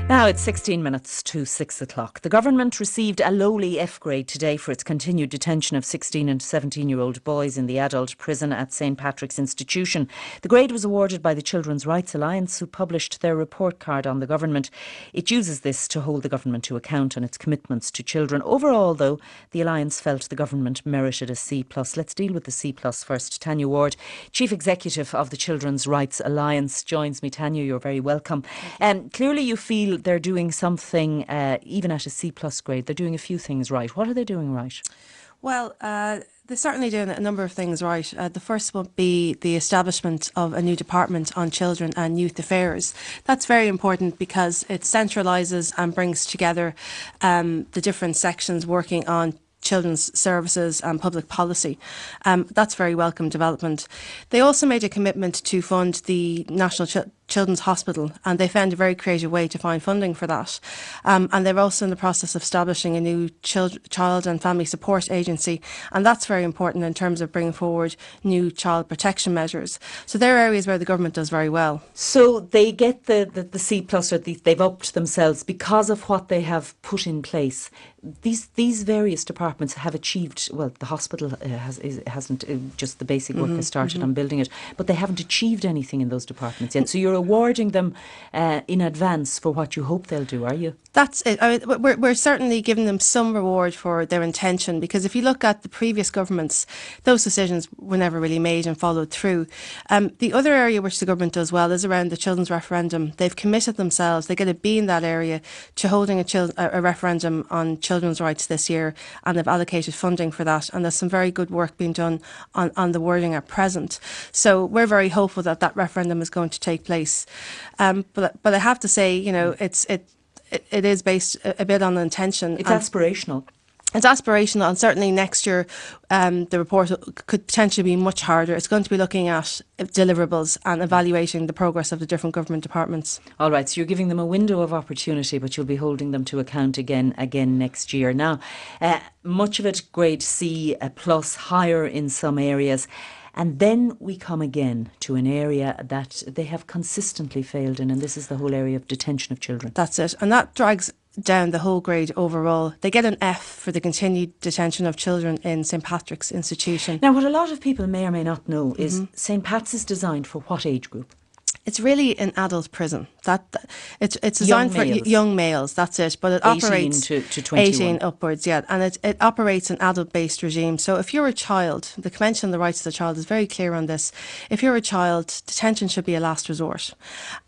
Now it's 16 minutes to 6 o'clock. The government received a lowly F grade today for its continued detention of 16 and 17-year-old boys in the adult prison at St Patrick's Institution. The grade was awarded by the Children's Rights Alliance, who published their report card on the government. It uses this to hold the government to account on its commitments to children. Overall, though, the Alliance felt the government merited a C+. Let's deal with the C+ first. Tanya Ward, Chief Executive of the Children's Rights Alliance, joins me. Tanya, you're very welcome. Clearly you feel they're doing something, even at a C+ grade, they're doing a few things right. What are they doing right? Well, they're certainly doing a number of things right. The first would be the establishment of a new department on children and youth affairs. That's very important because it centralises and brings together the different sections working on children's services and public policy. That's very welcome development. They also made a commitment to fund the National Children's Hospital, and they found a very creative way to find funding for that. And they're also in the process of establishing a new child and family support agency, and that's very important in terms of bringing forward new child protection measures. So they're areas where the government does very well. So they get the C+, or they've upped themselves because of what they have put in place. These various departments have achieved, well, the hospital hasn't, just the basic work has started on building it, but they haven't achieved anything in those departments yet. So you're awarding them in advance for what you hope they'll do, are you? That's it. I mean, we're certainly giving them some reward for their intention, because if you look at the previous governments, those decisions were never really made and followed through. The other area which the government does well is around the children's referendum. They've committed themselves, they get a B in that area, to holding a referendum on children's rights this year, and they've allocated funding for that, and there's some very good work being done on the wording at present. So we're very hopeful that that referendum is going to take place. But I have to say, you know, it is based a bit on intention. It's aspirational. It's aspirational, and certainly next year the report could potentially be much harder. It's going to be looking at deliverables and evaluating the progress of the different government departments. All right, so you're giving them a window of opportunity, but you'll be holding them to account again next year. Now, much of it grade C plus, higher in some areas. And then we come again to an area that they have consistently failed in, and this is the whole area of detention of children. That's it. And that drags down the whole grade overall. They get an F for the continued detention of children in St Patrick's Institution. Now, what a lot of people may or may not know is St Pat's is designed for what age group? It's really an adult prison. It's designed for young males. That's it. But it 18 operates to 21. 18 upwards. Yeah, and it operates an adult-based regime. So if you're a child, the Convention on the Rights of the Child is very clear on this. If you're a child, detention should be a last resort.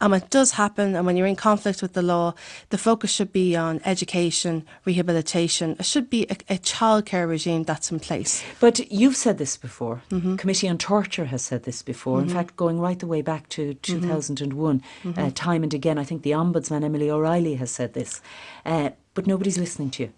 And it does happen. And when you're in conflict with the law, the focus should be on education, rehabilitation. It should be a childcare regime that's in place. But you've said this before. Committee on Torture has said this before. In fact, going right the way back to 2001, time and again. I think the Ombudsman, Emily O'Reilly, has said this. But nobody's listening to you.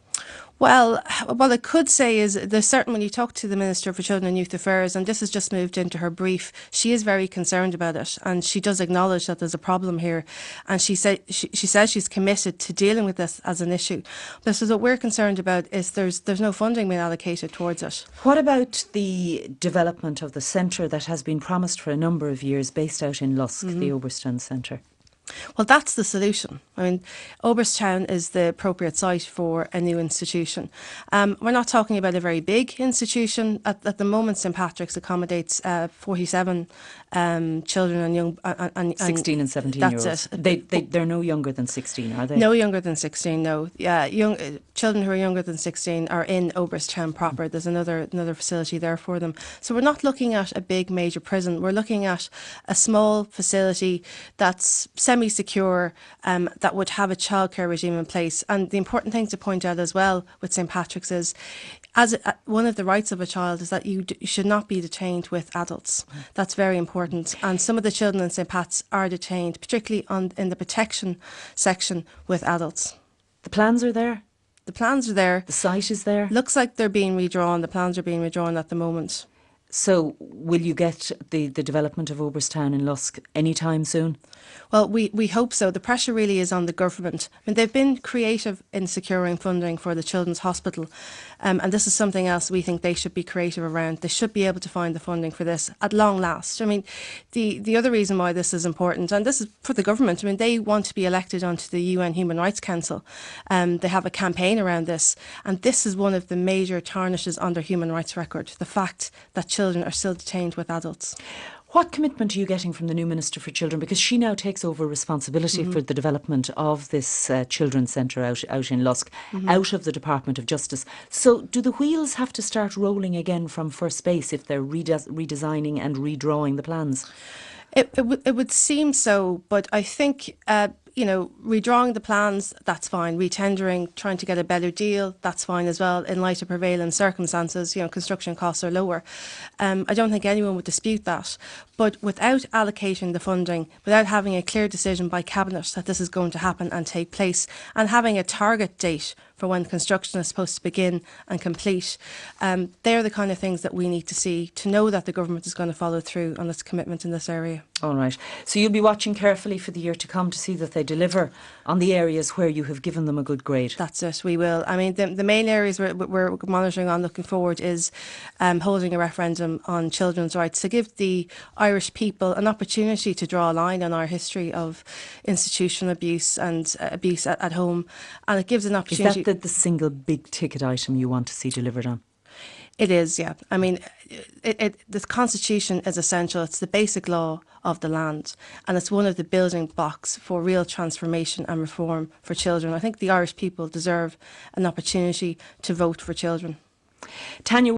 Well, what I could say is there's certain, when you talk to the Minister for Children and Youth Affairs, and this has just moved into her brief, she is very concerned about it, and she does acknowledge that there's a problem here, and she says she's committed to dealing with this as an issue. But so what we're concerned about is there's no funding being allocated towards it. What about the development of the centre that has been promised for a number of years, based out in Lusk, the Oberstown Centre? Well, that's the solution. I mean, Oberstown is the appropriate site for a new institution. We're not talking about a very big institution. At the moment, St Patrick's accommodates 47 children and young... 16 and 17-year-olds. That's it. They're no younger than 16, are they? No younger than 16, no. Yeah, children who are younger than 16 are in Oberstown proper. There's another facility there for them. So we're not looking at a big major prison. We're looking at a small facility that's semi-secure, that would have a childcare regime in place. And the important thing to point out as well with St Patrick's is, one of the rights of a child is that you should not be detained with adults. That's very important. And some of the children in St Pat's are detained, particularly in the protection section, with adults. The plans are there? The plans are there. The site is there? Looks like they're being redrawn. The plans are being redrawn at the moment. So will you get the development of Oberstown in Lusk anytime soon? Well, we hope so. The pressure really is on the government. I mean, they've been creative in securing funding for the Children's Hospital, and this is something else we think they should be creative around. They should be able to find the funding for this at long last. I mean, the other reason why this is important, and this is for the government, I mean, they want to be elected onto the UN Human Rights Council. They have a campaign around this, and this is one of the major tarnishes on their human rights record, the fact that children are still detained with adults. What commitment are you getting from the new Minister for Children? Because she now takes over responsibility for the development of this children's centre out in Lusk, out of the Department of Justice. So do the wheels have to start rolling again from first base if they're redesigning and redrawing the plans? It would seem so, but I think redrawing the plans, that's fine. Retendering, trying to get a better deal, that's fine as well. In light of prevailing circumstances, construction costs are lower. I don't think anyone would dispute that. But without allocating the funding, without having a clear decision by Cabinet that this is going to happen and take place, and having a target date for when construction is supposed to begin and complete, they're the kind of things that we need to see to know that the government is going to follow through on its commitment in this area. All right. So you'll be watching carefully for the year to come to see that they deliver on the areas where you have given them a good grade. That's it, we will. I mean, the main areas we're monitoring on looking forward is holding a referendum on children's rights to give the Irish people an opportunity to draw a line on our history of institutional abuse and abuse at home. And it gives an opportunity. Is that the single big ticket item you want to see delivered on? It is, yeah. I mean, the Constitution is essential. It's the basic law of the land, and it's one of the building blocks for real transformation and reform for children. I think the Irish people deserve an opportunity to vote for children. Tanya